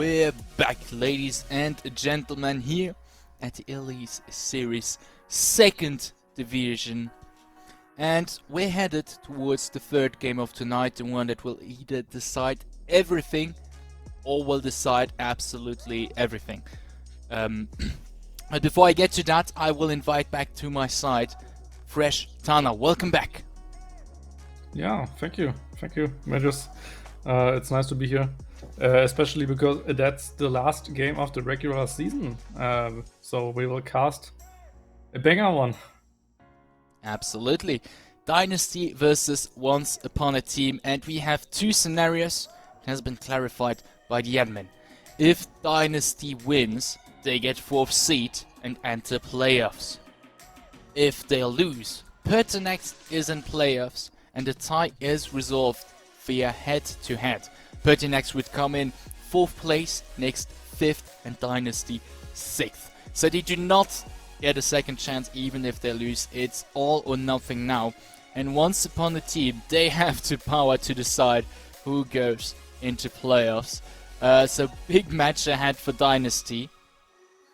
We're back, ladies and gentlemen, here at the Elise Series 2nd Division. And we're headed towards the third game of tonight, the one that will either decide everything or will decide absolutely everything. But before I get to that, I will invite back to my side Fresh Tana. Welcome back. Yeah, thank you, Majors. It's nice to be here, especially because that's the last game of the regular season. So we will cast a banger one. Absolutely. Dynasty versus Once Upon a Team, and we have two scenarios. It has been clarified by the admin. If Dynasty wins, they get 4th seed and enter playoffs. If they lose, Pertinax is in playoffs and the tie is resolved via head-to-head. Pertinax would come in 4th place, next 5th, and Dynasty 6th. So they do not get a second chance even if they lose. It's all or nothing now. And Once Upon a Team, they have the power to decide who goes into playoffs. So big match ahead for Dynasty,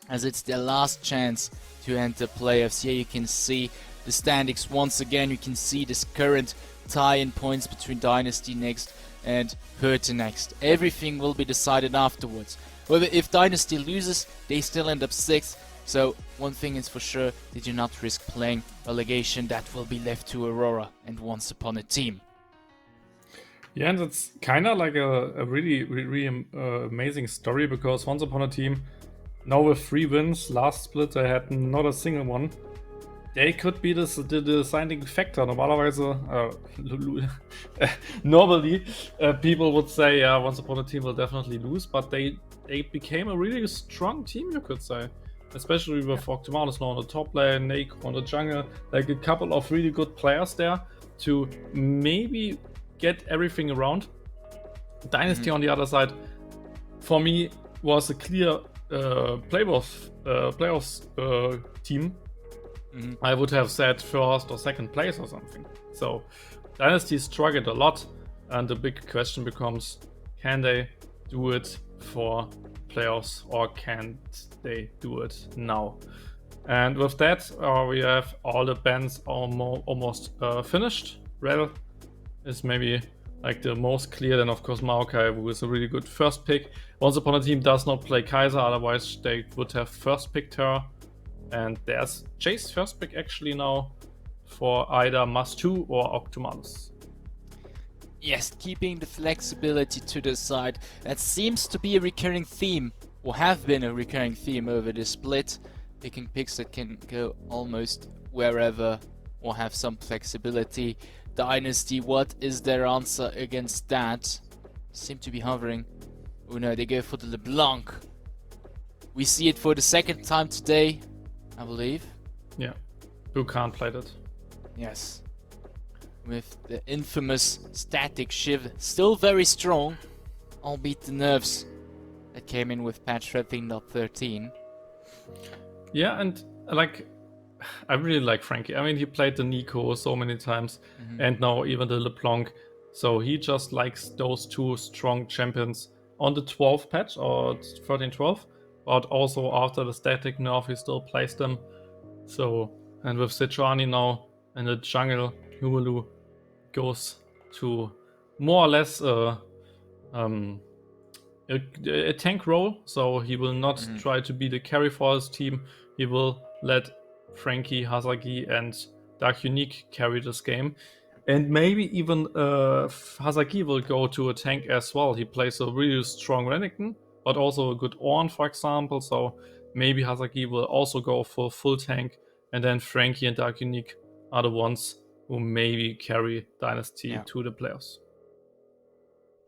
as it's their last chance to enter playoffs. Here you can see the standings once again. You can see this current tie in points between Dynasty next and Hertha next. Everything will be decided afterwards. However, if Dynasty loses, they still end up 6th. So one thing is for sure, they do not risk playing relegation. That will be left to Aurora and Once Upon a Team. Yeah, and it's kind of like a really amazing story, because Once Upon a Team, now with 3 wins, last split they had not a single one. They could be the deciding factor. Normalerweise, normally, people would say, yeah, Once Upon a Team will definitely lose, but they became a really strong team, you could say. Especially with Octomanus now on the top lane, Nake on the jungle, like a couple of really good players there to maybe get everything around. Dynasty on the other side, for me, was a clear playoffs team. I would have said 1st or 2nd place or something. So Dynasty struggled a lot, and the big question becomes, can they do it for playoffs or can't they do it now? And with that, we have all the bands almost finished. Rel is maybe like the most clear, then of course Maokai, who is a really good first pick. Once Upon a Team does not play Kaiser, otherwise they would have first picked her. And there's Chase first pick actually now for either Must2 or Octomanus. Yes, keeping the flexibility to the side. That seems to be a recurring theme, or have been a recurring theme over the split. Picking picks that can go almost wherever or have some flexibility. Dynasty, what is their answer against that? Seem to be hovering. Oh no, they go for the LeBlanc. We see it for the 2nd time today, I believe. Yeah, who can't play that? Yes. With the infamous static shiv still very strong, albeit the nerfs that came in with patch 13.13. Yeah, and like, I really like Frankie. I mean, he played the Nico so many times, and now even the LeBlanc. So he just likes those 2 strong champions on the 12th patch or 13-12, but also after the static nerf, he still plays them. So, and with Sejuani now in the jungle, Humulu goes to more or less a tank role, so he will not try to be the carry for his team. He will let Frankie, Hazagi, and Dark Unique carry this game. And maybe even Hazagi will go to a tank as well. He plays a really strong Renekton, but also a good Ornn, for example. So maybe Hazagi will also go for full tank, and then Frankie and Dark Unique are the ones who maybe carry Dynasty to the playoffs.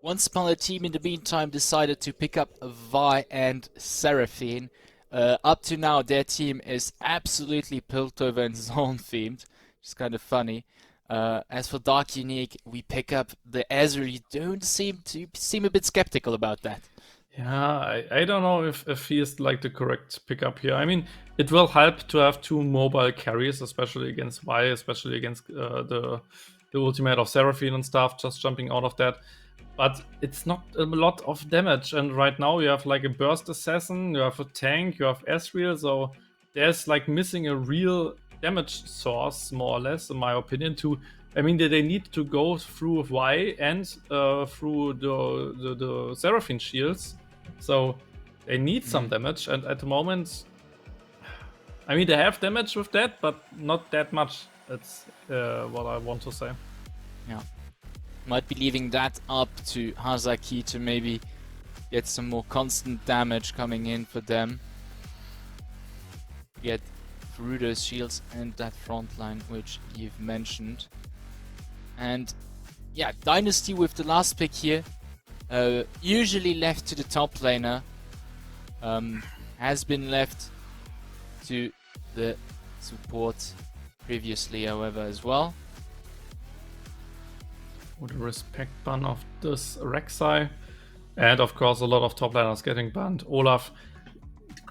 Once Upon a Team in the meantime decided to pick up Vi and Seraphine. Up to now their team is absolutely Piltover and Zone themed, which is kind of funny. As for Dark Unique, we pick up the Ezreal. You don't seem a bit skeptical about that. Yeah, I don't know if he is like the correct pickup here. I mean, it will help to have 2 mobile carries, especially against Vi, especially against the the ultimate of Seraphine and stuff, just jumping out of that. But it's not a lot of damage, and right now you have like a burst assassin, you have a tank, you have Ezreal, so there's like missing a real damage source, more or less, in my opinion. I mean, they need to go through Y and through the Seraphine shields, so they need some damage, and at the moment, I mean, they have damage with that, but not that much. That's what I want to say. Yeah. Might be leaving that up to Hazaki to maybe get some more constant damage coming in for them. Get through those shields and that front line which you've mentioned. And yeah, Dynasty with the last pick here, usually left to the top laner, has been left to the support previously, however, as well. With the respect ban of this Rek'Sai, and of course a lot of top laners getting banned. Olaf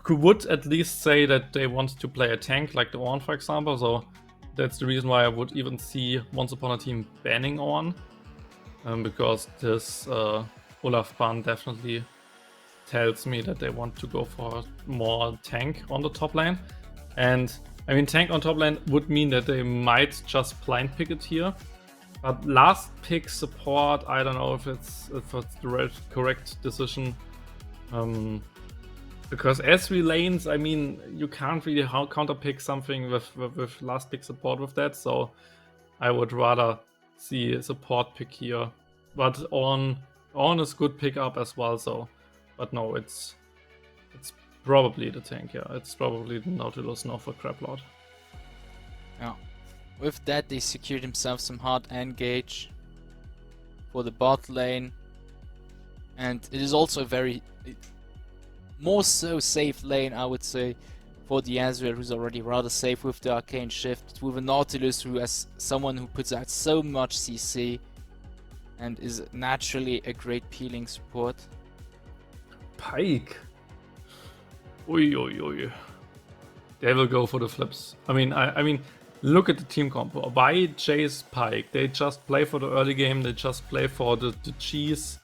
would at least say that they want to play a tank like the Ornn, for example, so that's the reason why I would even see Once Upon a Team banning Ornn, because this Olaf ban definitely tells me that they want to go for more tank on the top lane. And I mean, tank on top lane would mean that they might just blind pick it here. But last pick support, I don't know if it's the correct decision. Because Ezreal lanes, I mean, you can't really counter pick something with last pick support with that. So I would rather see a support pick here. But Ornn is good pick up as well. So, but no, it's probably the tank. Yeah, it's probably the Nautilus now for Craplord. Yeah. With that, they secured themselves some hard engage for the bot lane. And it is also a very, more so safe lane, I would say, for the Ezreal, who's already rather safe with the Arcane Shift, with a Nautilus who has someone who puts out so much CC and is naturally a great peeling support. Pyke. Oi, oi, oi. They will go for the flips. I mean, look at the team compo. Why chase Pyke? They just play for the early game. They just play for the cheese.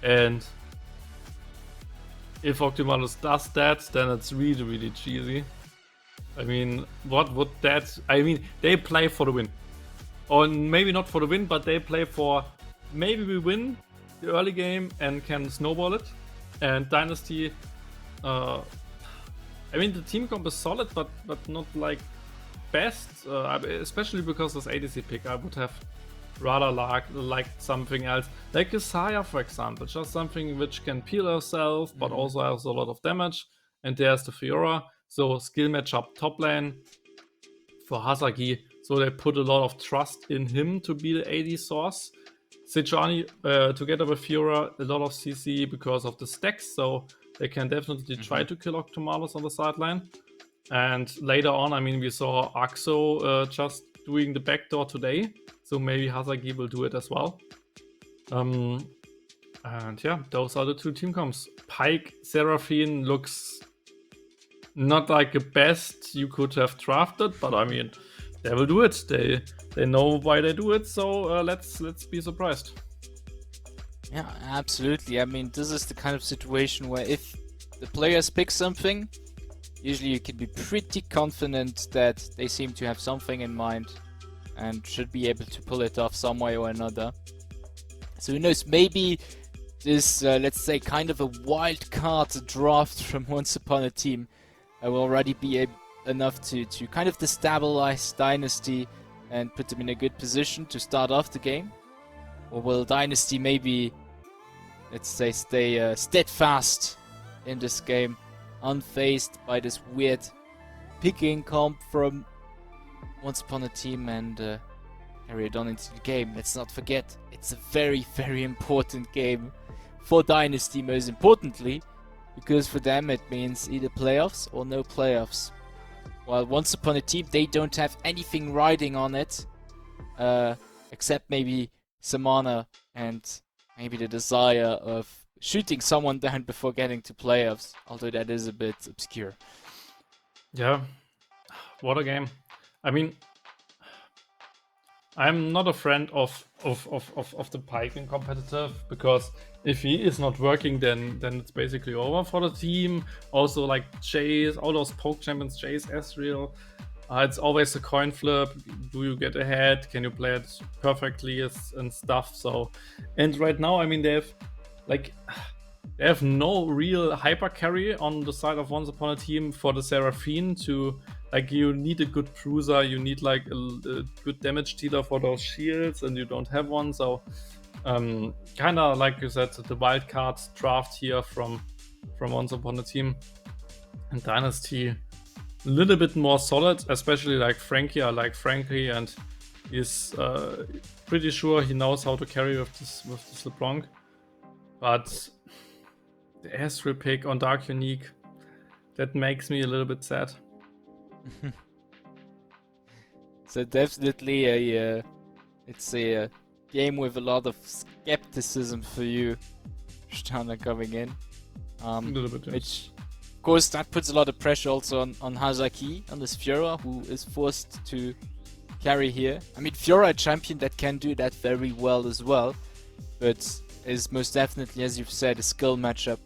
And if Optimalus does that, then it's really, really cheesy. I mean, what would that... I mean, they play for the win. Or maybe not for the win, but they play for... Maybe we win the early game and can snowball it. And Dynasty... I mean, the team comp is solid, but not like best. Especially because this ADC pick, I would have rather liked something else. Like a Saya, for example. Just something which can peel herself, but also has a lot of damage. And there's the Fiora. So skill matchup top lane for Hazaki. So they put a lot of trust in him to be the AD source. Sejuani, together with Fiora, a lot of CC because of the stacks. So they can definitely try to kill Octomalus on the sideline. And later on, I mean, we saw Axo just doing the backdoor today. So maybe Hazaki will do it as well. And yeah, those are the two team comps. Pyke, Seraphine looks not like the best you could have drafted, but I mean, they will do it. They know why they do it, so let's be surprised. Yeah, absolutely. I mean, this is the kind of situation where if the players pick something, usually you can be pretty confident that they seem to have something in mind and should be able to pull it off some way or another. So who knows, maybe this, let's say, kind of a wild card draft from Once Upon a Team will already be enough to kind of destabilize Dynasty and put them in a good position to start off the game. Or will Dynasty maybe, let's say, stay steadfast in this game, unfazed by this weird picking comp from Once Upon a Team and carry it on into the game? Let's not forget, it's a very, very important game for Dynasty, most importantly, because for them it means either playoffs or no playoffs. While Once Upon a Team, they don't have anything riding on it, except maybe Samana and maybe the desire of shooting someone down before getting to playoffs, although that is a bit obscure. Yeah, what a game. I mean, I'm not a friend of the piking competitive, because if he is not working, then it's basically over for the team. Also, like Chase, all those poke champions, Chase, Ezreal, it's always a coin flip. Do you get ahead? Can you play it perfectly and stuff? So, and right now, I mean, they have no real hyper carry on the side of Once Upon a Team for the Seraphine to, like, you need a good bruiser, you need like a good damage dealer for those shields, and you don't have one. So kind of like you said, the wildcard draft here from Once Upon a Team. And Dynasty a little bit more solid, especially like Frankie. I like Frankie, and he's pretty sure he knows how to carry with this LeBlanc. But the Ezreal pick on Dark Unique, that makes me a little bit sad. So definitely it's a game with a lot of skepticism for you, Stana, coming in. A little bit, yes. Which, of course, that puts a lot of pressure also on Hazaki, on this Fiora, who is forced to carry here. I mean, Fiora, a champion that can do that very well as well, but is most definitely, as you've said, a skill matchup.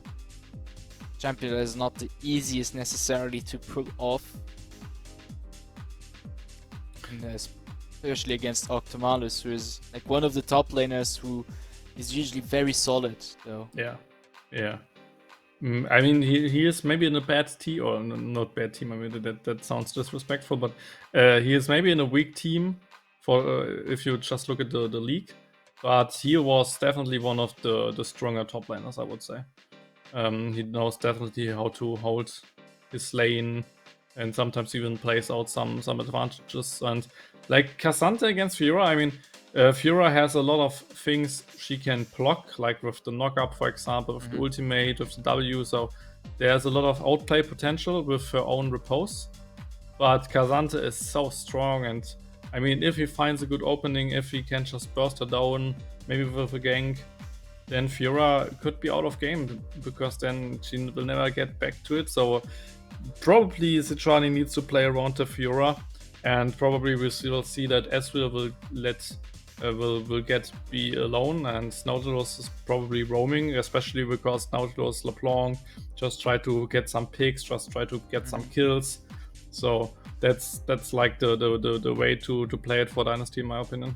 Champion that is not the easiest necessarily to pull off. And especially against Octomalus, who is like one of the top laners who is usually very solid, though. Yeah. I mean, he is maybe in a bad team, or not bad team. I mean, that sounds disrespectful, but he is maybe in a weak team for if you just look at the league. But he was definitely one of the stronger top laners, I would say. He knows definitely how to hold his lane, and sometimes even plays out some advantages. And like Cassandra against Fiora, I mean, Fiora has a lot of things she can block, like with the knock-up, for example, with the ultimate, with the W. So there's a lot of outplay potential with her own repose. But Cassandra is so strong, and I mean, if he finds a good opening, if he can just burst her down, maybe with a gank, then Fiora could be out of game, because then she will never get back to it. So probably Citrani needs to play around the Fiora, and probably we will see that Ezreal will be alone, and Nautilus is probably roaming, especially because Nautilus, LeBlanc just try to get some picks, just try to get some kills. So that's like the way to play it for Dynasty, in my opinion.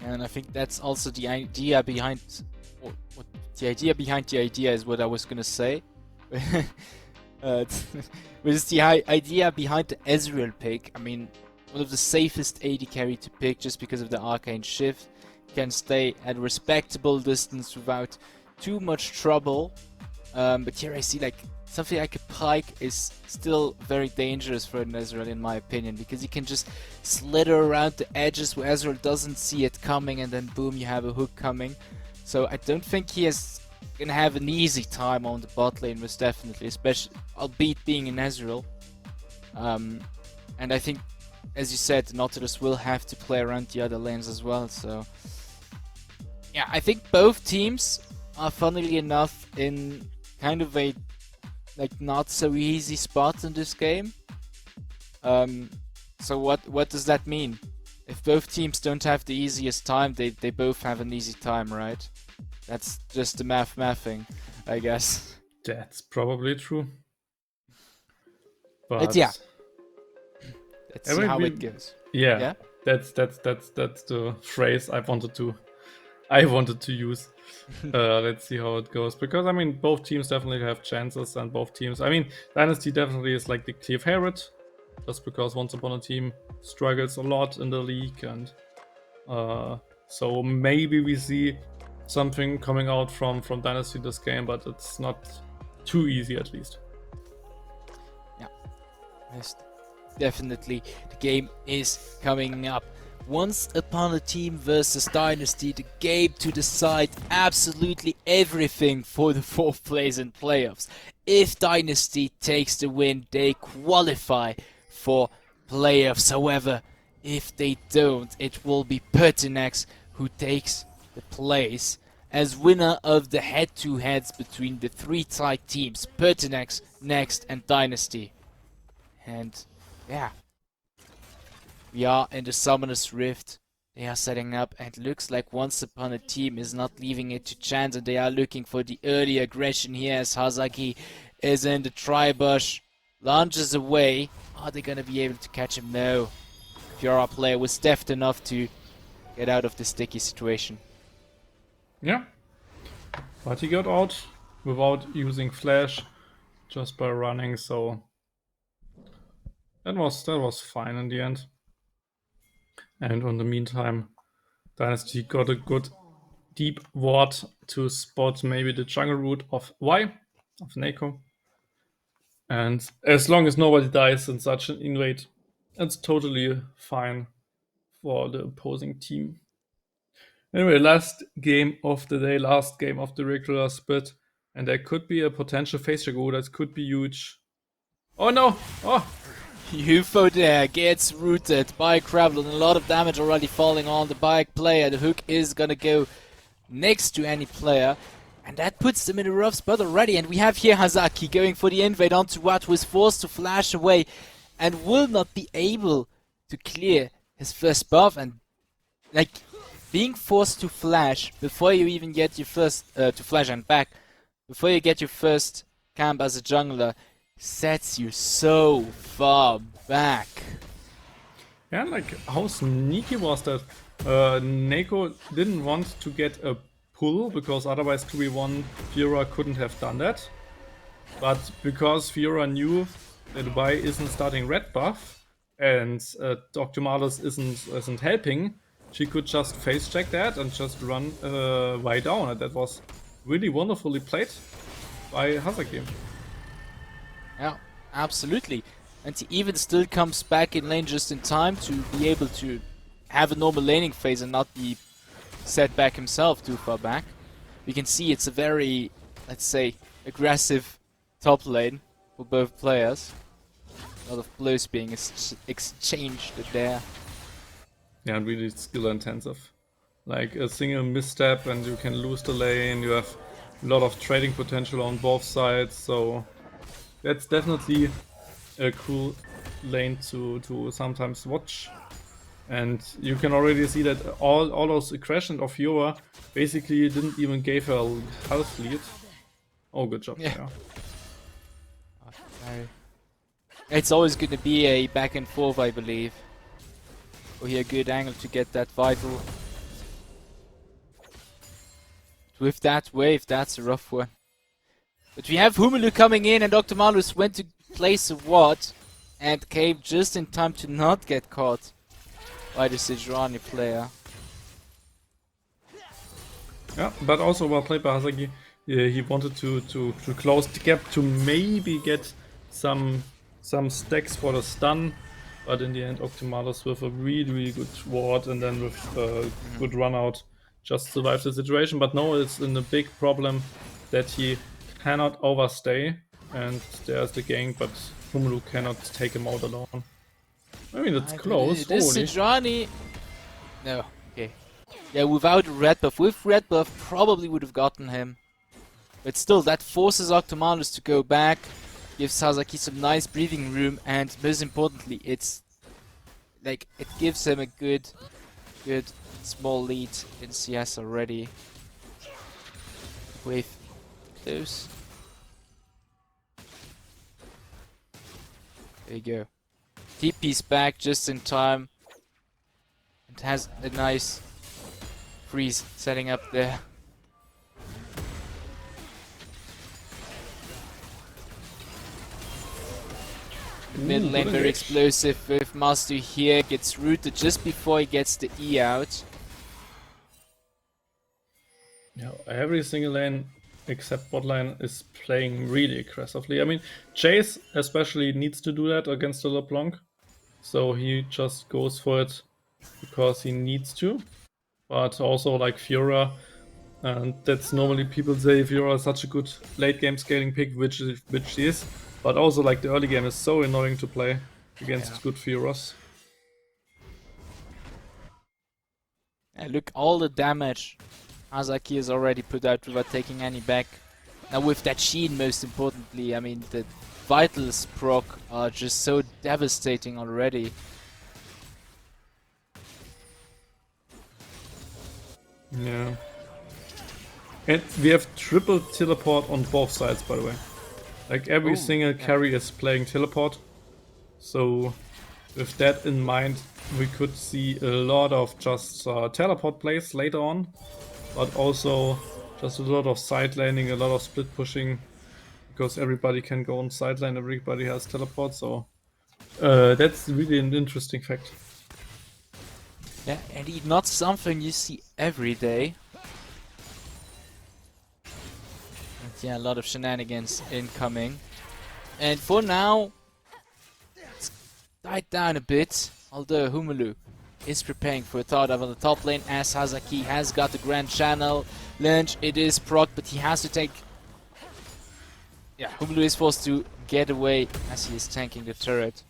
And I think that's also the idea behind the idea is what I was gonna say. With the idea behind the Ezreal pick, I mean, one of the safest AD carry to pick just because of the Arcane Shift. Can stay at a respectable distance without too much trouble. But here I see like something like a pike is still very dangerous for an Ezreal, in my opinion, because you can just slither around the edges where Ezreal doesn't see it coming, and then boom, you have a hook coming. So I don't think he is gonna have an easy time on the bot lane, most definitely, especially albeit being an Ezreal. And I think, as you said, Nautilus will have to play around the other lanes as well. So yeah, I think both teams are, funnily enough, in kind of a like not so easy spot in this game. So what does that mean? If both teams don't have the easiest time, they both have an easy time, right? That's just the mathing, I guess. That's probably true. But yeah, let's see how it goes. Yeah? That's the phrase I wanted to use. Let's see how it goes, because I mean, both teams definitely have chances, and both teams, I mean, Dynasty definitely is like the clear favorite, just because Once Upon a Team struggles a lot in the league, and so maybe we see something coming out from Dynasty this game, but it's not too easy, at least. Yeah, yes, definitely the game is coming up. Once Upon a Team versus Dynasty, the game to decide absolutely everything for the 4th place in playoffs. If Dynasty takes the win, they qualify for playoffs. However, if they don't, it will be Pertinax who takes the place as winner of the head-to-heads between the 3 tied teams, Pertinax, Next, and Dynasty. And yeah, we are in the Summoner's Rift. They are setting up, and looks like Once Upon a Team is not leaving it to chance, and they are looking for the early aggression here as Hazaki is in the tri-bush, launches away. Are they gonna be able to catch him? No. Fiora player was deft enough to get out of the sticky situation. Yeah. But he got out without using flash, just by running, so that was fine in the end. And in the meantime, Dynasty got a good deep ward to spot maybe the jungle root of Y, of Neko. And as long as nobody dies in such an invade, it's totally fine for the opposing team. Anyway, last game of the day, last game of the regular split. And there could be a potential face check. Oh, that could be huge. Oh no! Oh! UFO there gets rooted by Gravel, and a lot of damage already falling on the bike player. The hook is gonna go next to any player, and that puts them in a rough spot already. And we have here Hazaki going for the invade onto Watt, who is forced to flash away and will not be able to clear his first buff. And like being forced to flash before you even get your first to flash and back before you get your first camp as a jungler sets you so far back. Yeah, like how sneaky was that? Neko didn't want to get a pull because otherwise 2v1 Fiora couldn't have done that. But because Fiora knew that Y isn't starting red buff and Dr. Malus isn't helping, she could just face check that and just run Y down, and that was really wonderfully played by Hazaki. Yeah, absolutely. And he even still comes back in lane just in time to be able to have a normal laning phase and not be set back himself too far back. We can see it's a very, let's say, aggressive top lane for both players. A lot of blows being exchanged there. Yeah, really skill intensive. Like a single misstep and you can lose the lane, you have a lot of trading potential on both sides, so that's definitely a cool lane to sometimes watch. And you can already see that all those aggression of Fiora basically didn't even give her health lead. Oh, good job. Yeah. It's always going to be a back and forth, I believe. Oh, here, good angle to get that vital. With that wave, that's a rough one. But we have Humulu coming in, and Dr. Malus went to place a ward and came just in time to not get caught by the Sejuani player. Yeah, but also well played by Hazaki. He wanted to close the gap to maybe get some stacks for the stun, but in the end Optimalus with a really good ward and then with good run out just survived the situation. But now it's in a big problem that he cannot overstay, and there's the gank, but Humulu cannot take him out alone. I mean, it's close. This Sejuani... No, okay. Yeah, without red buff. With red buff, probably would have gotten him. But still, that forces Octomanus to go back, gives Sasaki some nice breathing room, and most importantly, it's like it gives him a good small lead in CS already. Wave close. There you go. TP's back just in time. It has a nice freeze setting up there. Mid lane very explosive with Master here, gets rooted just before he gets the E out. Yeah, every single lane except bot lane is playing really aggressively. I mean, Chase especially needs to do that against the LeBlanc, so he just goes for it because he needs to. But also like Fiora, and that's normally people say Fiora is such a good late game scaling pick, which she is. But also like the early game is so annoying to play against good Fioras. Yeah, look, all the damage Hazaki has already put out without taking any back. Now with that Sheen, most importantly, I mean the Vitals proc are just so devastating already. Yeah. And we have triple teleport on both sides, by the way. Like every single carry is playing teleport. So with that in mind, we could see a lot of just teleport plays later on. But also just a lot of side laning, a lot of split pushing. Because everybody can go on side lane, everybody has teleport. So that's really an interesting fact. Yeah, indeed, not something you see every day. But yeah, a lot of shenanigans incoming. And for now, it's died down a bit. Although Humulu is preparing for a third on the top lane, as Hazaki has got the Grand Channel. Lynch, it is proc, but he has to take... Yeah, Humulu is forced to get away as he is tanking the turret.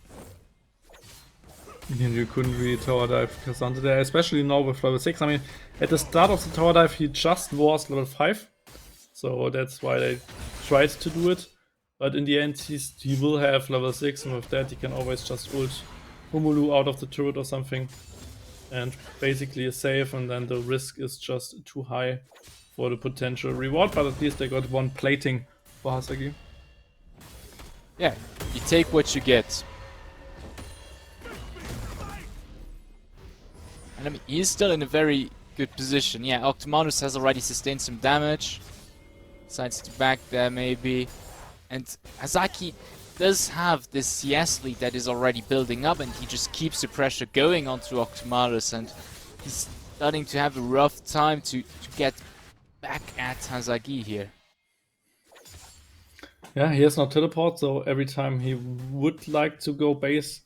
And you couldn't really tower dive Cassandra there, especially now with level 6. I mean, at the start of the tower dive, he just was level 5. So that's why they tried to do it. But in the end, he will have level 6, and with that, he can always just ult Humulu out of the turret or something. And basically is safe, and then the risk is just too high for the potential reward. But at least they got one plating for Hasagi. Yeah, you take what you get. And I mean, he's still in a very good position. Yeah, Octomanus has already sustained some damage. Decides to back there maybe. And Hazaki does have this CS lead that is already building up, and he just keeps the pressure going onto Octomanus, and he's starting to have a rough time to get back at Hazaki here. Yeah, he has no teleport, so every time he would like to go base,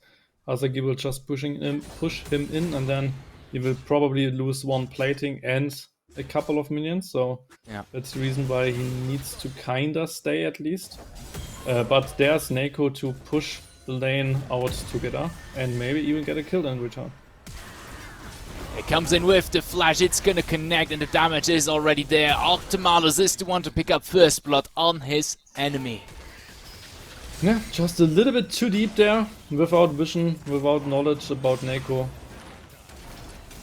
Hazaki will just push him in, and then he will probably lose one plating and a couple of minions, so yeah, that's the reason why he needs to kinda stay at least. But there's Neko to push the lane out together and maybe even get a kill in return. It comes in with the flash, it's gonna connect, and the damage is already there. Octomanus is the one to pick up first blood on his enemy. Yeah, just a little bit too deep there, without vision, without knowledge about Neko.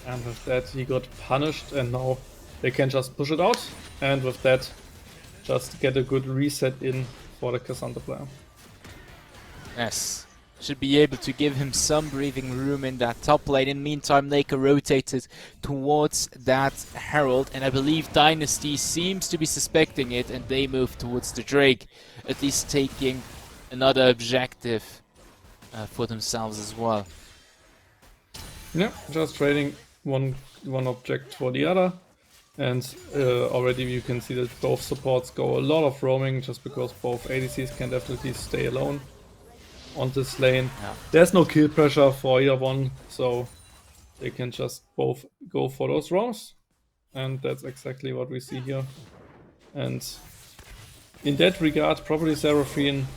And with that he got punished, and now they can just push it out, and with that just get a good reset in for the Cassandra player. Yes, should be able to give him some breathing room in that top lane. In the meantime, Laker rotated towards that Herald, and I believe Dynasty seems to be suspecting it, and they move towards the Drake, at least taking another objective for themselves as well. Yeah, just trading one object for the other, and already you can see that both supports go a lot of roaming, just because both ADCs can definitely stay alone on this lane. Yeah. There's no kill pressure for either one, so they can just both go for those roams, and that's exactly what we see here. And in that regard, probably Seraphine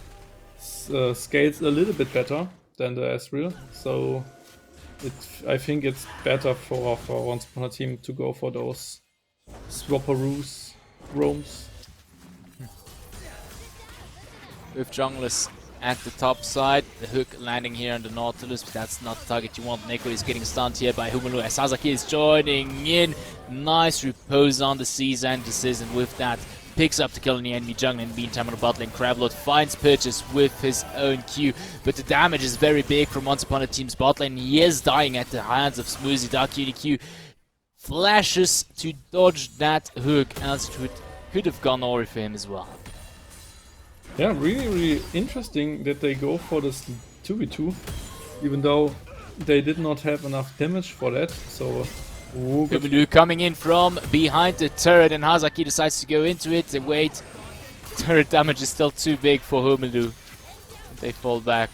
scales a little bit better than the Ezreal, so I think it's better for Once Upon a Team to go for those swapperoos roams. With junglers at the top side, the hook landing here on the Nautilus, but that's not the target you want. Neko is getting stunned here by Humulu as Hazaki is joining in. Nice repose on the Season decision with that. Picks up the kill in the enemy jungle. In the meantime on the bot lane, Crabblot finds purchase with his own Q, but the damage is very big from Once Upon a Team's bot lane. He is dying at the hands of Smoothie. Dark UniQ flashes to dodge that hook, else it could have gone over for him as well. Yeah, really interesting that they go for this 2v2, even though they did not have enough damage for that, so... Humulu coming in from behind the turret, and Hazaki decides to go into it. They wait. Turret damage is still too big for Humulu. They fall back.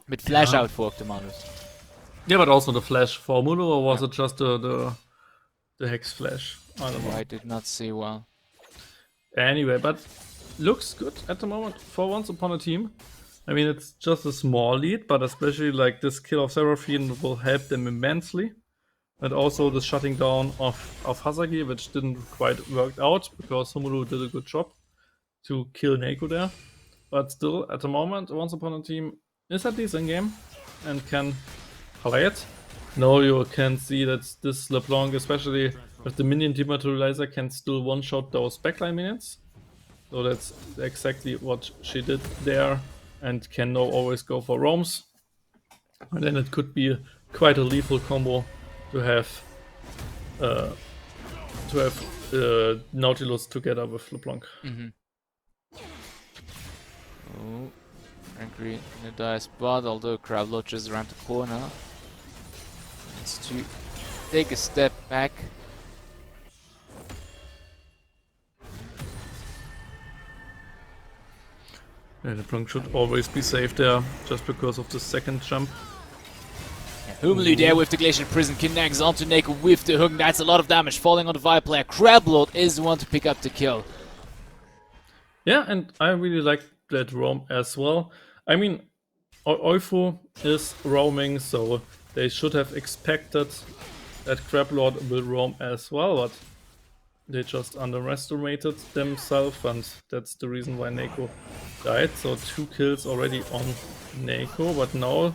But flash out for Octomanus. Yeah, but also the flash for Humulu, or was it just the Hex flash? I don't know. I did not see well. Anyway, but looks good at the moment for Once Upon a Team. I mean, it's just a small lead, but especially like this kill of Seraphine will help them immensely. And also the shutting down of Hazaki, which didn't quite work out, because Humulu did a good job to kill Neko there. But still, at the moment, Once Upon a Team is at least in game and can play it. Now you can see that this LeBlanc, especially But the minion dematerializer can still one-shot those backline minions. So that's exactly what she did there, and can now always go for roams. And then it could be quite a lethal combo to have Nautilus together with LeBlanc. Oh, Angry in a dire spot, although Crowlot just around the corner. Needs to take a step back. Yeah, LeBlanc should always be safe there, just because of the second jump. Humlu there with the Glacial Prison connects onto Neko with the hook. That's a lot of damage falling on the Vibe player. Crablord is the one to pick up the kill. Yeah, and I really like that roam as well. I mean, Eufo is roaming, so they should have expected that Crablord will roam as well, but they just underestimated themselves, and that's the reason why Neko died. So 2 kills already on Neko, but now...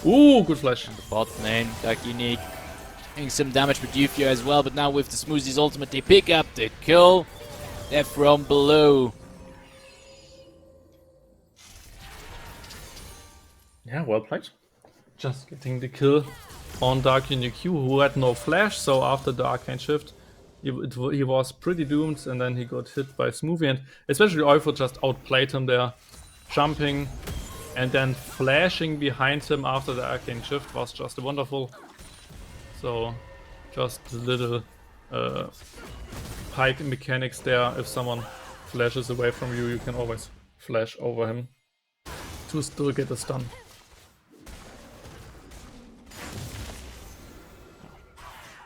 Ooh, good flash. The bot lane, Dark Unique, doing some damage with Yufio as well, but now with the Smoothie's ultimate, they pick up the kill. They're from below. Yeah, well played. Just getting the kill on Dark Unique, who had no flash, so after the Arcane Shift, he was pretty doomed, and then he got hit by Smoothie, and especially Eufo just outplayed him there, jumping and then flashing behind him after the Arcane Shift was just wonderful. So, just a little pike mechanics there. If someone flashes away from you, you can always flash over him to still get a stun.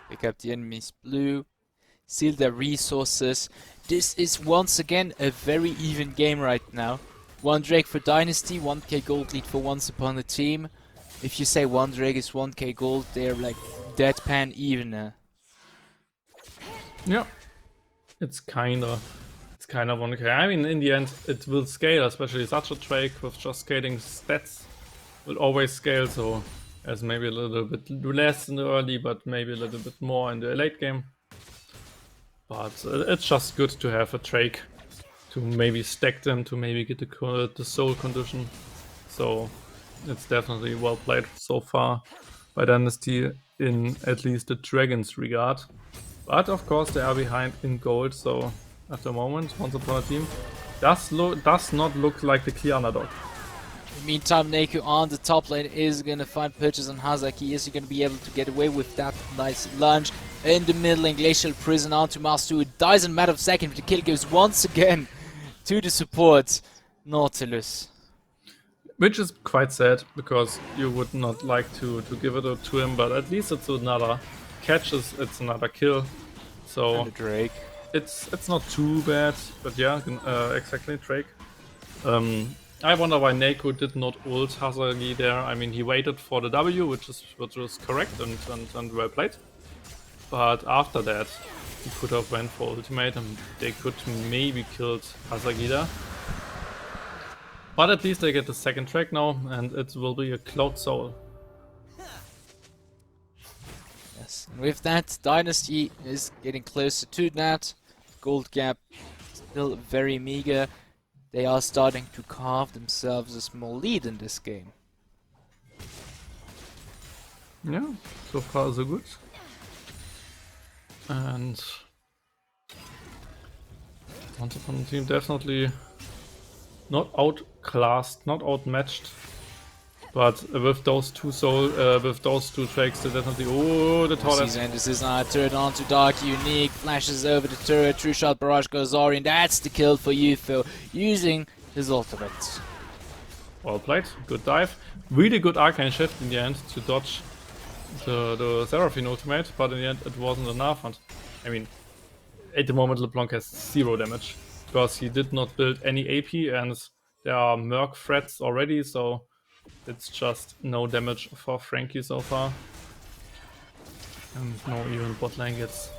Pick up the enemy's blue, seal their resources. This is once again a very even game right now. 1 Drake for Dynasty, 1k gold lead for Once Upon a Team. If you say 1 Drake is 1k gold, they're like deadpan even. Yeah, it's kind of 1k. I mean, in the end, it will scale, especially such a Drake with just scaling stats will always scale. So, as maybe a little bit less in the early, but maybe a little bit more in the late game. But it's just good to have a Drake to maybe stack them, to maybe get the soul condition. So it's definitely well played so far by Dynasty in at least the Dragons regard. But of course they are behind in gold, so at the moment Once Upon a Team does not look like the clear underdog. Meantime, Neko on the top lane is gonna find purchase on Hazaki. Is he gonna be able to get away with that nice lunge in the middle lane? Glacial Prison onto Master. It dies in a matter of seconds. The kill goes once again to the support, Nautilus. Which is quite sad, because you would not like to give it to him, but at least it's another catch, it's another kill. So and a Drake. It's not too bad, but yeah, exactly, Drake. I wonder why Neko did not ult Hazagi there. I mean, he waited for the W, which was correct and well played. But after that, he could have went for ultimate and they could maybe killed Hazagi there. But at least they get the second track now, and it will be a Cloud Soul. Yes, and with that, Dynasty is getting closer to that. Gold gap still very meager. They are starting to carve themselves a small lead in this game. Yeah, so far so good. And Once Upon a Team definitely not outclassed, not outmatched. But with those two tracks, they definitely. Oh, the tower. This is now a turret onto Dark Unique, flashes over the turret, true shot barrage goes Orion. That's the kill for Yufio, using his ultimate. Well played, good dive. Really good Arcane Shift in the end to dodge the Seraphine ultimate, but in the end it wasn't enough. And I mean, at the moment LeBlanc has 0 damage because he did not build any AP, and there are Merc threats already, so it's just no damage for Frankie so far. And no, even bot lane gets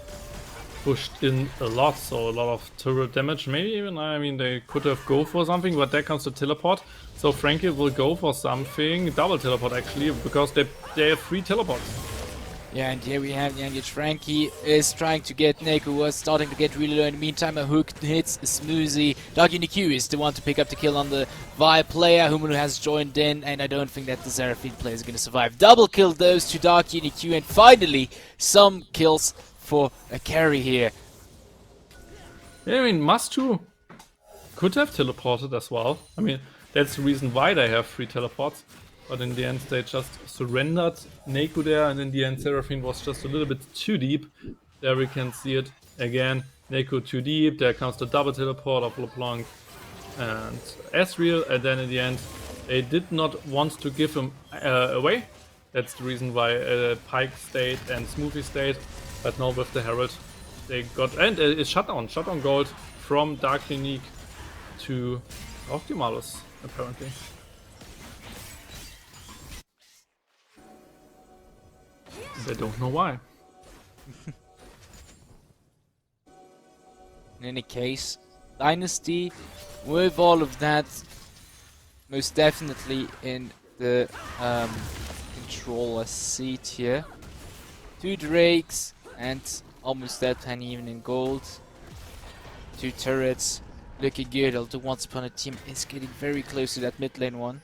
pushed in a lot, so a lot of turret damage. Maybe even, I mean, they could have go for something, but there comes the teleport. So Frankie will go for something, double teleport actually, because they have 3 teleports. Yeah, and here we have the engage. Frankie is trying to get Neko, who was starting to get really low. In the meantime, a hook hits Smoothie. Dark UniQ is the one to pick up the kill on the Vi player. Humulu has joined in, and I don't think that the Seraphine player is going to survive. Double kill those to Dark UniQ, and finally, some kills for a carry here. Yeah, I mean, Mastu could have teleported as well. I mean, that's the reason why they have 3 teleports. But in the end, they just surrendered Neku there, and in the end, Seraphine was just a little bit too deep. There we can see it again. Neku too deep. There comes the double teleport of LeBlanc and Ezreal, and then in the end, they did not want to give him away. That's the reason why Pike stayed and Smoothie stayed. But now with the Herald, they got and it's shutdown gold from Dark Unique to Optimalus apparently. They don't know why. In any case, Dynasty, with all of that, most definitely in the controller seat here. 2 Drakes and almost that penny even in gold. 2 turrets, looking good, although Once Upon a Team is getting very close to that mid lane one.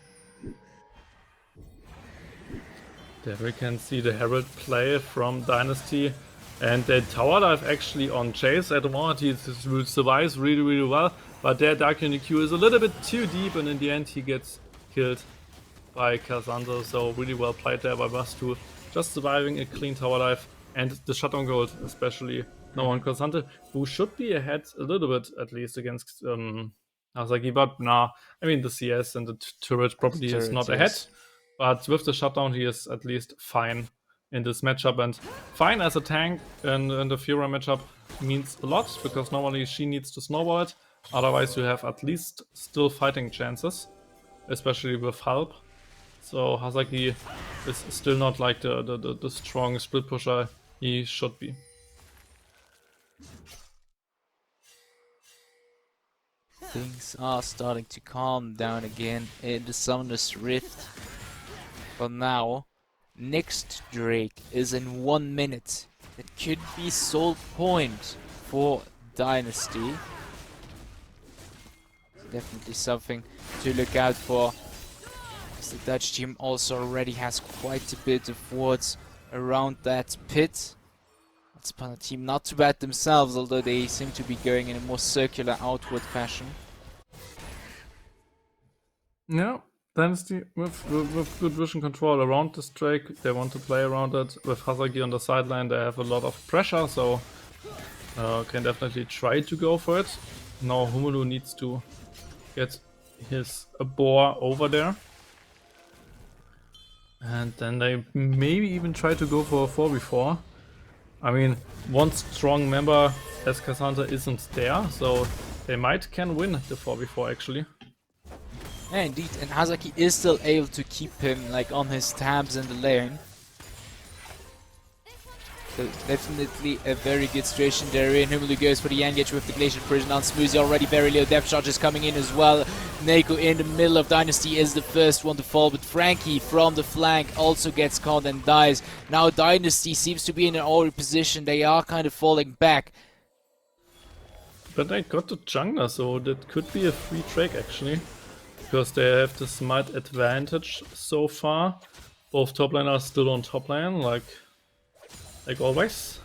There we can see the Herald play from Dynasty, and the tower dive actually on Chase at one. He survives really well, but there Dark UniQ is a little bit too deep, and in the end he gets killed by Cassandra. So really well played there by Bastu, just surviving a clean tower dive and the shutdown gold, especially now on Cassandra, who should be ahead a little bit at least against Asagi, but nah, I mean the CS and the turret probably is not ahead. But with the shutdown, he is at least fine in this matchup. And fine as a tank in the Fiora matchup means a lot, because normally she needs to snowball it. Otherwise, you have at least still fighting chances, especially with help. So Hasaki is still not like the strong split pusher he should be. Things are starting to calm down again in the Summoner's Rift. For now, next Drake is in 1 minute. It could be sole point for Dynasty. Definitely something to look out for. The Dutch team also already has quite a bit of wards around that pit. Once Upon a Team not too bad themselves, although they seem to be going in a more circular outward fashion. Yeah. Dynasty with good vision control around this Drake. They want to play around it. With Hasagi on the sideline, they have a lot of pressure, so can definitely try to go for it. Now Humulu needs to get his boar over there. And then they maybe even try to go for a 4v4. I mean, one strong member as Cassandra isn't there, so they can win the 4v4 actually. Yeah, indeed, and Hasaki is still able to keep him like on his tabs in the lane. So definitely a very good situation there. And Humulu goes for the engage with the Glacial Prison on Smoothie, already very low. Depth charge is coming in as well. Neko in the middle of Dynasty is the first one to fall, but Frankie from the flank also gets caught and dies. Now Dynasty seems to be in an already position. They are kind of falling back. But they got the jungler, so that could be a free Drake actually. Because they have the smite advantage so far. Both top lane are still on top lane, like always.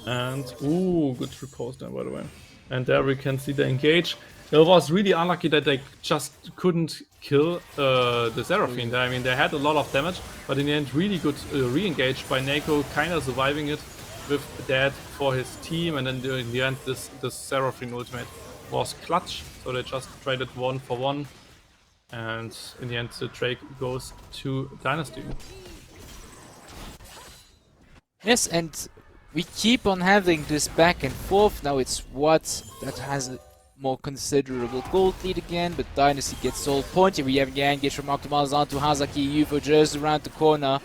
And ooh, good repose there by the way. And there we can see the engage. It was really unlucky that they just couldn't kill the Seraphine there. I mean, they had a lot of damage, but in the end, really good re-engage by Neko, kind of surviving it with that for his team. And then in the end, this Seraphine ultimate was clutch, so they just traded 1 for 1, and in the end the Drake goes to Dynasty. Yes, and we keep on having this back and forth. Now it's What that has a more considerable gold lead again, but Dynasty gets sole point. Here we have the engage from Octomals onto Hazaki. UFO just around the corner.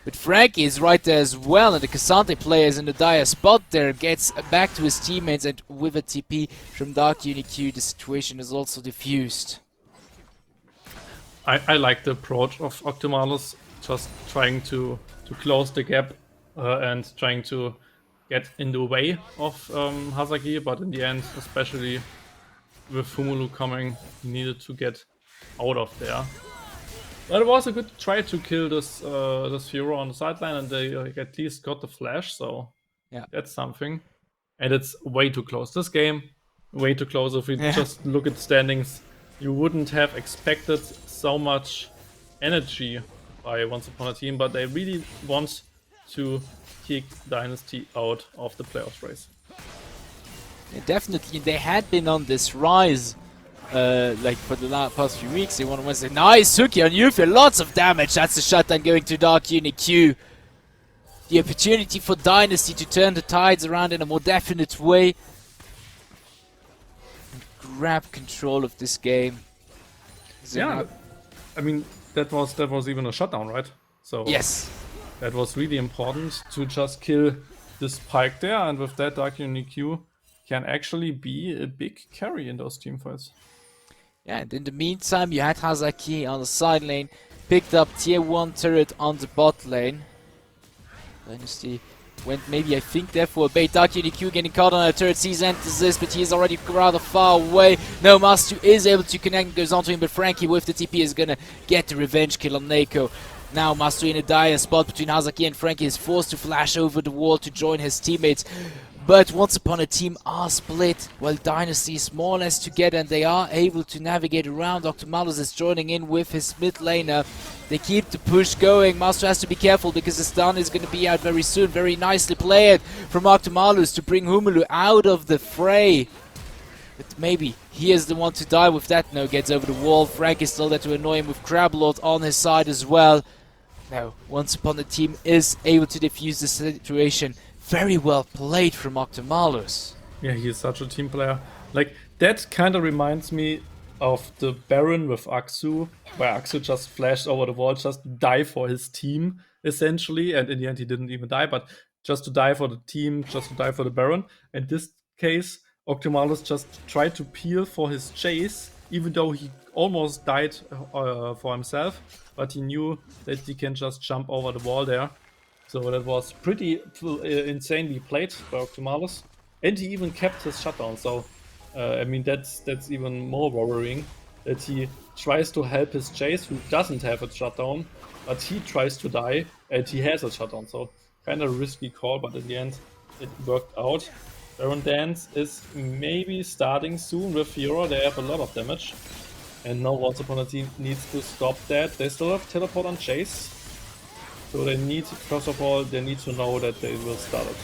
But Frankie is right there as well, and the Cassandra player is in the dire spot there, gets back to his teammates, and with a TP from Dark UniQ, the situation is also diffused. I like the approach of Octomalus, just trying to to close the gap and trying to get in the way of Hazaki, but in the end, especially with Fumulu coming, he needed to get out of there. But it was a good try to kill this this hero on the sideline, and they at least got the flash, so Yeah. that's something. And it's way too close. This game, way too close. If we just look at standings, you wouldn't have expected so much energy by Once Upon a Team, but they really want to kick Dynasty out of the playoffs race. Yeah, definitely, they had been on this rise. Like for the past few weeks, they want to say, nice Hooky on you for lots of damage. That's the shutdown going to Dark UniQ. The opportunity for Dynasty to turn the tides around in a more definite way and grab control of this game. Yeah, I mean that was even a shutdown, right? So yes, that was really important to just kill this Pike there, and with that Dark UniQ can actually be a big carry in those team fights. Yeah, and in the meantime, you had Hazaki on the side lane, picked up tier 1 turret on the bot lane. Dynasty went maybe, I think, there for a bait. Dark UniQ getting caught on a turret, sees enters this, but he is already rather far away. No, Mastu is able to connect and goes onto him, but Frankie with the TP is gonna get the revenge kill on Neko. Now Mastu in a dire spot between Hazaki and Frankie is forced to flash over the wall to join his teammates. But Once Upon a Team are split, while Dynasty is more or less together, and they are able to navigate around. Octomalus is joining in with his mid laner. They keep the push going. Master has to be careful because the stun is going to be out very soon. Very nicely played from Octomalus to bring Humulu out of the fray. But maybe he is the one to die with that. No, gets over the wall. Frank is still there to annoy him with Crablord on his side as well. Now, Once Upon a Team is able to defuse the situation. Very well played from Octomalus. Yeah, he is such a team player. Like, that kind of reminds me of the Baron with Aksu, where Aksu just flashed over the wall, just die for his team, essentially. And in the end, he didn't even die, but just to die for the team, just to die for the Baron. In this case, Octomalus just tried to peel for his chase, even though he almost died for himself. But he knew that he can just jump over the wall there. So that was pretty insanely played by Octomalus. And he even kept his shutdown, so I mean that's even more worrying, that he tries to help his chase who doesn't have a shutdown, but he tries to die and he has a shutdown, so kind of a risky call, but in the end it worked out. Baron Dance is maybe starting soon with Fiora. They have a lot of damage, and now Once Upon a Team needs to stop that. They still have teleport on chase. So they need, first of all, they need to know that they will start it.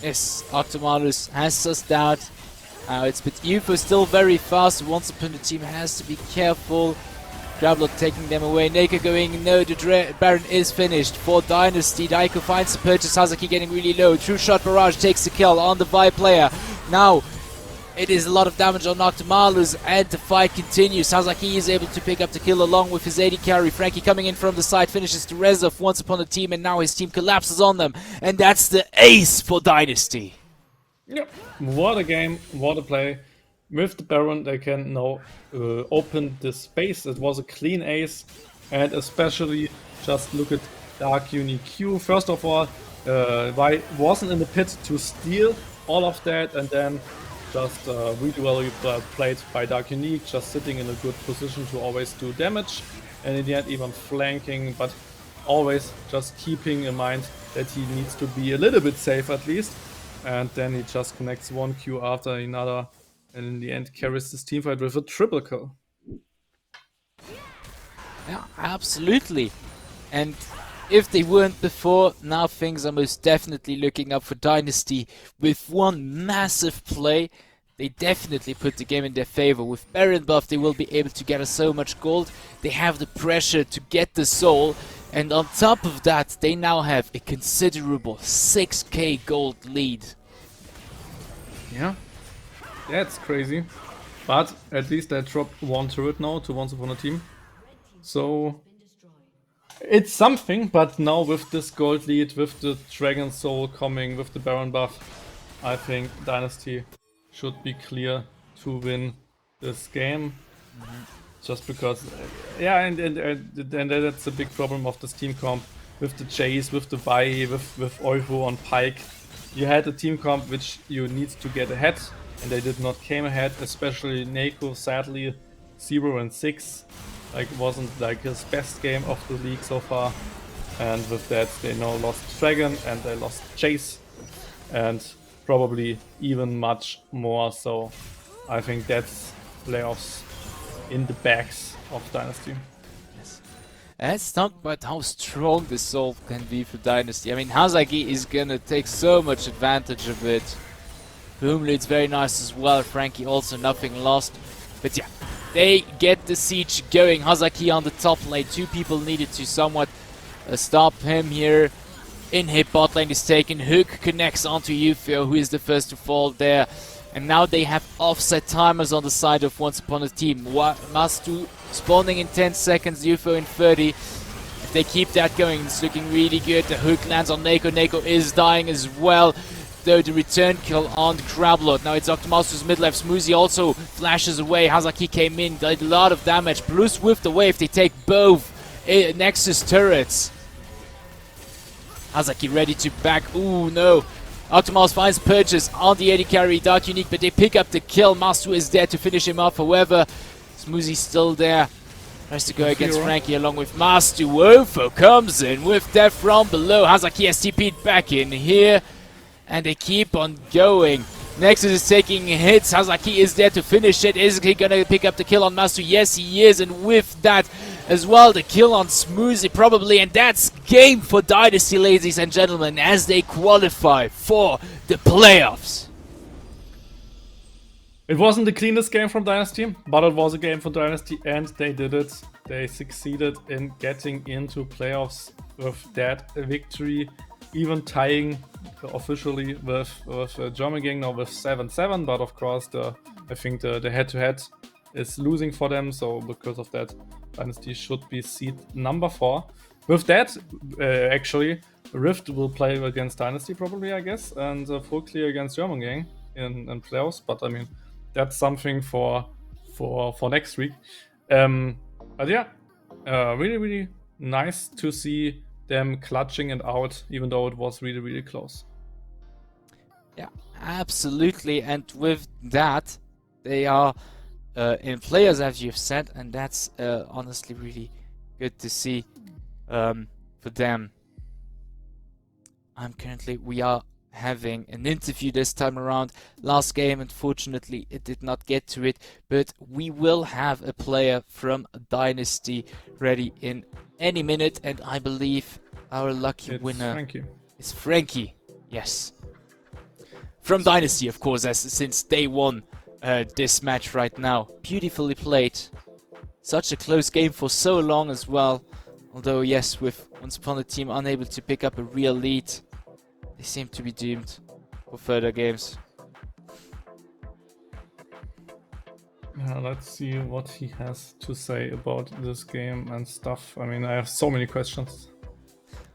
Yes, Octomalus has sussed out. But UFO still very fast. Once Upon a Team has to be careful. Grablot taking them away. Neko going, no, the Baron is finished for Dynasty. Daiko finds the purchase. Hazaki getting really low. True Shot Barrage takes the kill on the Vi player. Now, it is a lot of damage on Octomalus, and the fight continues. Hazaki is able to pick up the kill along with his AD carry. Frankie coming in from the side, finishes the res of Once Upon a Team, and now his team collapses on them. And that's the ace for Dynasty. Yep. What a game, what a play. With the Baron, they can now open the space. It was a clean ace, and especially just look at Dark UniQ. First of all, Vi wasn't in the pit to steal all of that, and then just really well played by Dark Unique, just sitting in a good position to always do damage, and in the end even flanking, but always just keeping in mind that he needs to be a little bit safe at least. And then he just connects one Q after another, and in the end carries this teamfight with a triple kill. Yeah, absolutely. And if they weren't before, now things are most definitely looking up for Dynasty. With one massive play, they definitely put the game in their favor. With Baron buff, they will be able to gather so much gold. They have the pressure to get the soul. And on top of that, they now have a considerable 6k gold lead. Yeah, that's crazy. But at least they dropped one turret now to Once Upon a Team. So it's something, but now with this gold lead, with the Dragon Soul coming, with the Baron buff, I think Dynasty should be clear to win this game. Just because, yeah, and that's a big problem of this team comp. with the Chase, with the Bai, with Eufo on Pike. You had a team comp which you need to get ahead, and they did not came ahead, especially Neko, sadly, 0-6. Like, wasn't like his best game of the league so far. And with that, they now lost Dragon and they lost Chase. And probably even much more. So I think that's playoffs in the bags of Dynasty. Let's talk about how strong this solve can be for Dynasty. I mean, Hazaki is gonna take so much advantage of it. Boomly, it's very nice as well. Frankie also nothing lost. But yeah, they get the siege going. Hazaki on the top lane. Two people needed to somewhat stop him here. In hit bot lane is taken. Hook connects onto Yufio, who is the first to fall there. And now they have offset timers on the side of Once Upon a Team. Mastu spawning in 10 seconds, UFO in 30. If they keep that going, it's looking really good. The hook lands on Neko. Neko is dying as well, though the return kill on Crablord. Now it's Octomaster's mid left. Smoothie also flashes away. Hazaki came in, did a lot of damage. Blues with the wave. They take both Nexus turrets. Hazaki ready to back. Ooh, no. Octomouse finds purchase on the AD carry, Dark Unique, but they pick up the kill. Masu is there to finish him off. However, Smoothie's still there. Tries to go against Frankie along with Mastu. Wofo comes in with death from below. Hazaki has TP'd back in here. And they keep on going. Nexus is taking hits. Hazaki is there to finish it. Is he gonna pick up the kill on Mastu? Yes, he is. And with that as well, the kill on Smoothie probably. And that's game for Dynasty, ladies and gentlemen, as they qualify for the playoffs. It wasn't the cleanest game from Dynasty, but it was a game for Dynasty, and they did it. They succeeded in getting into playoffs with that victory, even tying officially with German Gang now with 7-7. But of course, I think the head-to-head is losing for them. So because of that, Dynasty should be seed number 4. With that, actually, Rift will play against Dynasty probably, I guess, and full clear against German Gang in playoffs. But I mean, that's something for next week. But yeah, really nice to see them clutching it out, even though it was really close. Yeah, absolutely. And with that, they are in players, as you've said, and that's honestly really good to see for them. We are having an interview this time around. Last game, unfortunately, it did not get to it, but we will have a player from Dynasty ready in any minute, and I believe our lucky winner is Frankie. Yes. From Dynasty, of course, as since day one, this match right now. Beautifully played. Such a close game for so long as well. Although, yes, with Once Upon a Team unable to pick up a real lead, they seem to be doomed for further games. Let's see what he has to say about this game and stuff. I mean, I have so many questions.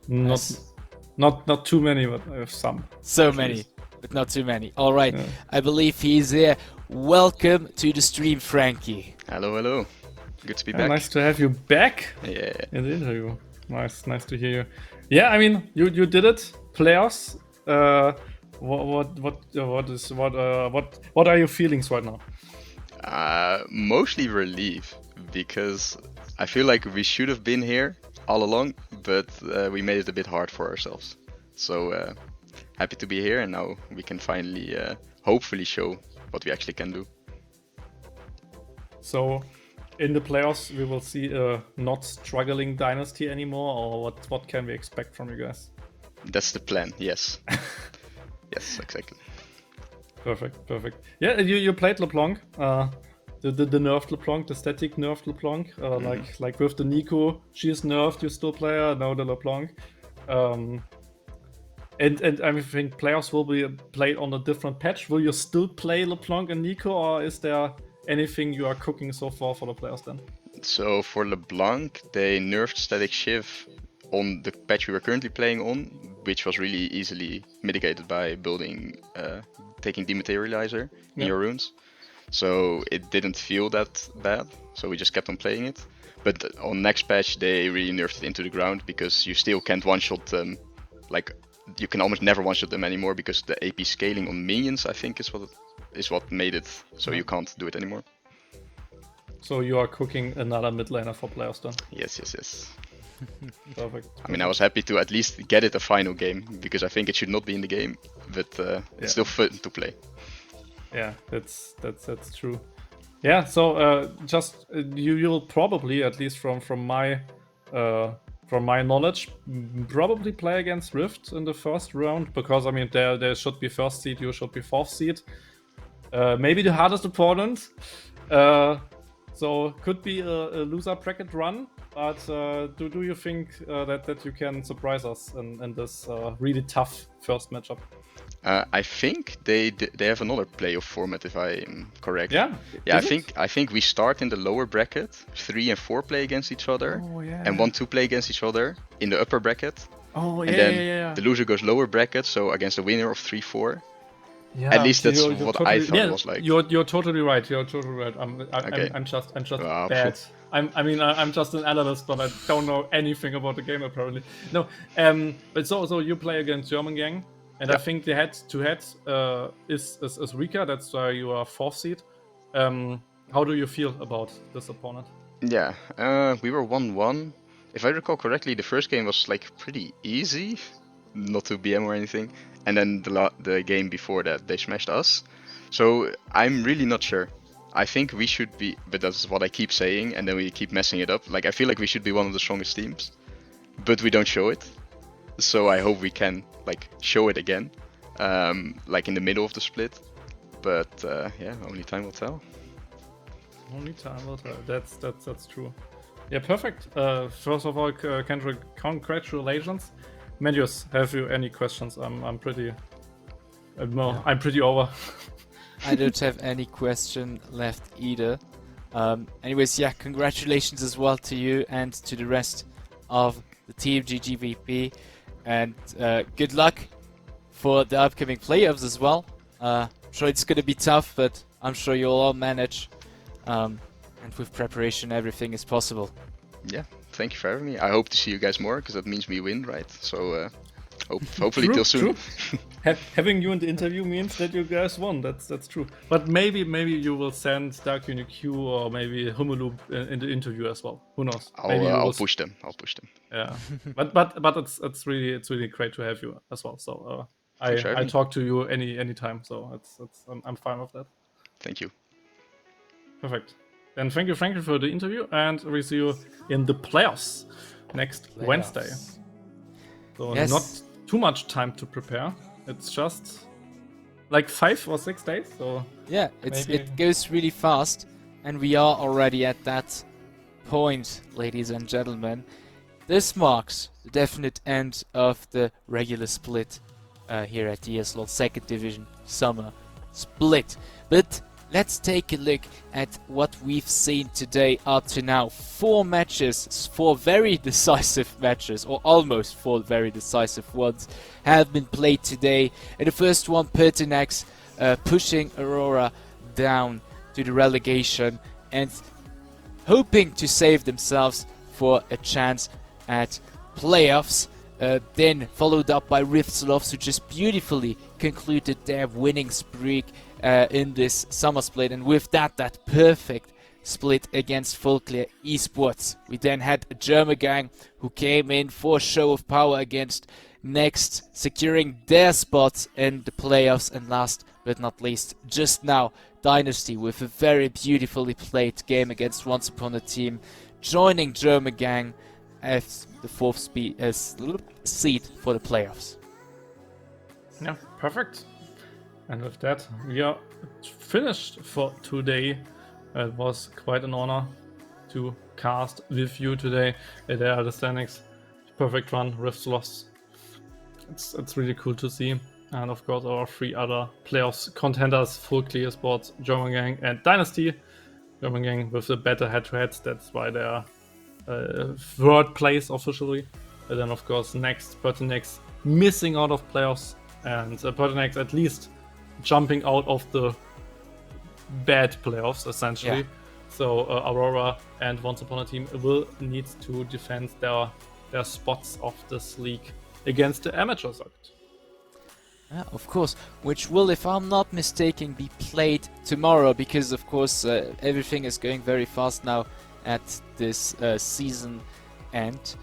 Not too many, but I have some. So many, but not too many. All right, yeah. I believe he's here. Welcome to the stream, Frankie. Hello. Good to be back. Nice to have you back. Yeah. In the interview. Nice to hear you. Yeah, I mean, you did it. Playoffs. What are your feelings right now? Mostly relief, because I feel like we should have been here all along, but we made it a bit hard for ourselves. So happy to be here, and now we can finally hopefully show what we actually can do. So in the playoffs we will see a not struggling Dynasty anymore, or what can we expect from you guys? That's the plan, yes. Yes, exactly. Perfect. Yeah, you played LeBlanc, the nerfed LeBlanc, the static nerfed LeBlanc, like with the Nico, she is nerfed, you still play her, now the LeBlanc. And I think playoffs will be played on a different patch. Will you still play LeBlanc and Nico, or is there anything you are cooking so far for the playoffs then? So for LeBlanc, they nerfed static Shiv on the patch we were currently playing on, which was really easily mitigated by building, taking Dematerializer in your runes. so it didn't feel that bad. So we just kept on playing it. But on next patch, they really nerfed it into the ground because you still can't one-shot them. Like, you can almost never one-shot them anymore because the AP scaling on minions, I think, is what made it so you can't do it anymore. So you are cooking another mid laner for playoffs then? Yes, yes, yes. Perfect. I mean, I was happy to at least get it a final game because I think it should not be in the game, but it's still fun to play. Yeah, that's true. Yeah, so you'll probably, at least from my knowledge, probably play against Rift in the first round because I mean there should be first seed, you should be fourth seed. Maybe the hardest opponent. So could be a loser bracket run. But do you think that you can surprise us in this really tough first matchup? I think they have another playoff format, if I'm correct. Yeah. Yeah, I think we start in the lower bracket. 3 and 4 play against each other, and 1-2 play against each other in the upper bracket. Oh yeah. And then the loser goes lower bracket, so against the winner of 3-4. Yeah, at least that's what totally, I thought it was like. You're totally right. You're totally right. I'm just bad. I'm just an analyst, but I don't know anything about the game apparently. No. But so you play against German gang, and I think the head-to-head is weaker. That's why you are fourth seed. How do you feel about this opponent? Yeah. We were 1-1. If I recall correctly, the first game was like pretty easy, not to BM or anything. And then the game before that, they smashed us. So I'm really not sure. I think we should be, but that's what I keep saying, and then we keep messing it up. Like, I feel like we should be one of the strongest teams, but we don't show it. So I hope we can, like, show it again, like in the middle of the split. But yeah, only time will tell. Only time will tell. That's true. Yeah, perfect. First of all, congratulations. Medius, have you any questions? I'm pretty over. I don't have any question left either. Anyways, yeah, congratulations as well to you and to the rest of the team GGVP, and good luck for the upcoming playoffs as well. I'm sure it's gonna be tough, but I'm sure you'll all manage. And with preparation, everything is possible. Yeah, thank you for having me. I hope to see you guys more, because that means we win, right? So hopefully till soon. Having you in the interview means that you guys won. That's true. But maybe you will send Dark in the queue, or maybe Humaloop in the interview as well. Who knows? I'll push them. Yeah, but it's really great to have you as well. So I talk to you anytime. So I'm fine with that. Thank you. Perfect. Then thank you for the interview, and we see you in the playoffs next Wednesday. So yes. Not too much time to prepare. It's just like 5 or 6 days. So yeah, it goes really fast, and we are already at that point, ladies and gentlemen. This marks the definite end of the regular split here at ESLOL Second Division Summer Split. But let's take a look at what we've seen today up to now. 4 matches, 4 very decisive matches, or almost 4 very decisive ones, have been played today. In the first one, Pertinax pushing Aurora down to the relegation and hoping to save themselves for a chance at playoffs. Then followed up by Riftsloft, who just beautifully concluded their winning streak in this summer split, and with that perfect split against Folklear Esports. We then had a German gang who came in for show of power against Next, securing their spots in the playoffs, and last but not least, just now, Dynasty with a very beautifully played game against Once Upon a Team, joining German gang as the 4th seed for the playoffs. Yeah, perfect. And with that, we are finished for today. It was quite an honor to cast with you today. There are the standings. Perfect run, Rifts lost. It's really cool to see. And of course, our 3 other playoffs contenders, Folklear Esports, German Gang, and Dynasty. German Gang with the better head-to-heads. That's why they are third place officially. And then, of course, next, Pertinax missing out of playoffs. And Pertinax at least jumping out of the bad playoffs essentially. Yeah. So Aurora and Once Upon a Team will need to defend their spots of this league against the amateur circuit. Yeah, of course, which will, if I'm not mistaken, be played tomorrow because, of course, everything is going very fast now at this season end.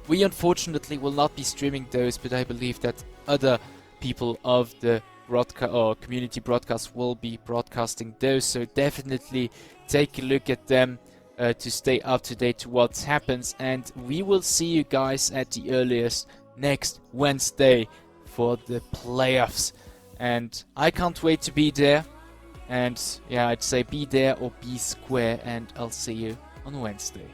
We unfortunately will not be streaming those, but I believe that other people of the broadcast or community broadcast will be broadcasting those. So definitely take a look at them to stay up to date to what happens, and we will see you guys at the earliest next Wednesday for the playoffs. And I can't wait to be there. And yeah, I'd say be there or be square, and I'll see you on Wednesday.